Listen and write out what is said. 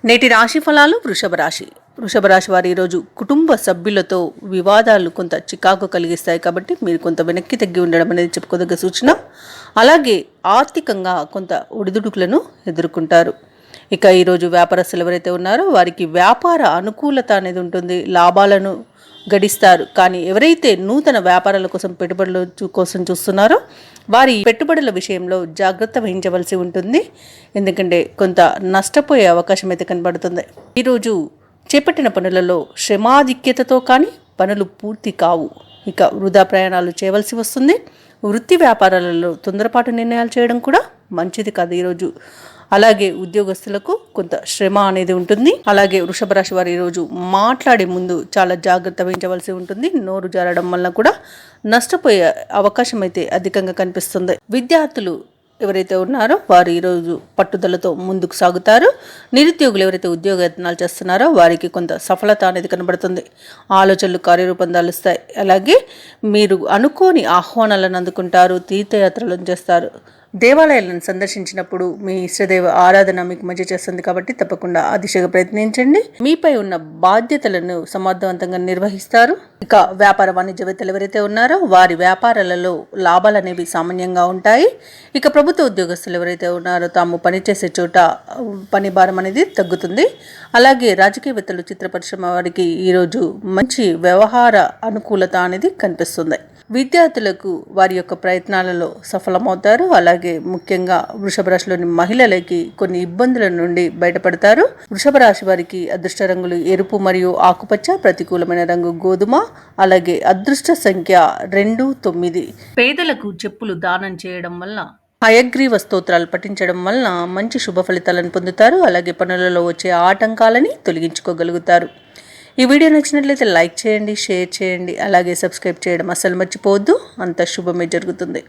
నేటి రాశి ఫలాలు వృషభ రాశి వారు ఈరోజు కుటుంబ సభ్యులతో వివాదాలు కొంత చికాకు కలిగిస్తాయి కాబట్టి మీరు కొంత వెనక్కి తగ్గి ఉండడం అనేది చెప్పుకోదగ్గ సూచన. అలాగే ఆర్థికంగా కొంత ఒడిదుడుకులను ఎదుర్కొంటారు. ఇక ఈరోజు వ్యాపారస్తులు ఎవరైతే ఉన్నారో వారికి వ్యాపార అనుకూలత అనేది ఉంటుంది, లాభాలను గడిస్తారు. కానీ ఎవరైతే నూతన వ్యాపారాల కోసం పెట్టుబడుల కోసం చూస్తున్నారో వారి పెట్టుబడుల విషయంలో జాగ్రత్త వహించవలసి ఉంటుంది, ఎందుకంటే కొంత నష్టపోయే అవకాశం అయితే కనబడుతుంది. ఈరోజు చేపట్టిన పనులలో శ్రమాధిక్యతతో కానీ పనులు పూర్తి కావు. ఇక వృధా ప్రయాణాలు చేయవలసి వస్తుంది. వృత్తి వ్యాపారాలలో తొందరపాటు నిర్ణయాలు చేయడం కూడా మంచిది కాదు ఈరోజు. అలాగే ఉద్యోగస్తులకు కొంత శ్రమ అనేది ఉంటుంది. అలాగే వృషభ రాశి వారు ఈరోజు మాట్లాడే ముందు చాలా జాగ్రత్త వహించవలసి ఉంటుంది. నోరు జారడం వల్ల కూడా నష్టపోయే అవకాశం అయితే అధికంగా కనిపిస్తుంది. విద్యార్థులు ఎవరైతే ఉన్నారో వారు ఈరోజు పట్టుదలతో ముందుకు సాగుతారు. నిరుద్యోగులు ఎవరైతే ఉద్యోగ యత్నాలు చేస్తున్నారో వారికి కొంత సఫలత అనేది కనబడుతుంది. ఆలోచనలు కార్యరూపం దాలుస్తాయి. అలాగే మీరు అనుకోని ఆహ్వానాలను అందుకుంటారు, తీర్థయాత్రలను చేస్తారు. దేవాలయాలను సందర్శించినప్పుడు మీ ఇష్టదైవ ఆరాధన మీకు మంచి చేస్తుంది కాబట్టి తప్పకుండా ఆ దిశగా ప్రయత్నించండి. మీపై ఉన్న బాధ్యతలను సమర్థవంతంగా నిర్వహిస్తారు. ఇక వ్యాపార వాణిజ్యవేత్తలు ఎవరైతే ఉన్నారో వారి వ్యాపారాలలో లాభాలు అనేవి సామాన్యంగా ఉంటాయి. ఇక ప్రభుత్వ ఉద్యోగస్తులు ఎవరైతే ఉన్నారో తాము పనిచేసే చోట పని భారం అనేది తగ్గుతుంది. అలాగే రాజకీయవేత్తలు, చిత్ర పరిశ్రమ వారికి ఈరోజు మంచి వ్యవహార అనుకూలత అనేది కనిపిస్తుంది. విద్యార్థులకు వారి యొక్క ప్రయత్నాలలో సఫలమవుతారు. అలాగే ముఖ్యంగా వృషభ రాశిలోని మహిళలకి కొన్ని ఇబ్బందుల నుండి బయటపడతారు. వృషభ రాశి వారికి అదృష్ట రంగులు ఎరుపు మరియు ఆకుపచ్చ, ప్రతికూలమైన రంగు గోధుమ. అలాగే అదృష్ట సంఖ్య 2, 9. పేదలకు చెప్పులు దానం చేయడం వల్ల, హయగ్రీవ స్తోత్రాలు పఠించడం వలన మంచి శుభ ఫలితాలను పొందుతారు. అలాగే పనులలో వచ్చే ఆటంకాలని తొలగించుకోగలుగుతారు. ఈ వీడియో నచ్చినట్లయితే లైక్ చేయండి, షేర్ చేయండి, అలాగే సబ్స్క్రైబ్ చేయడం అస్సలు మర్చిపోవద్దు. అంత శుభమే జరుగుతుంది.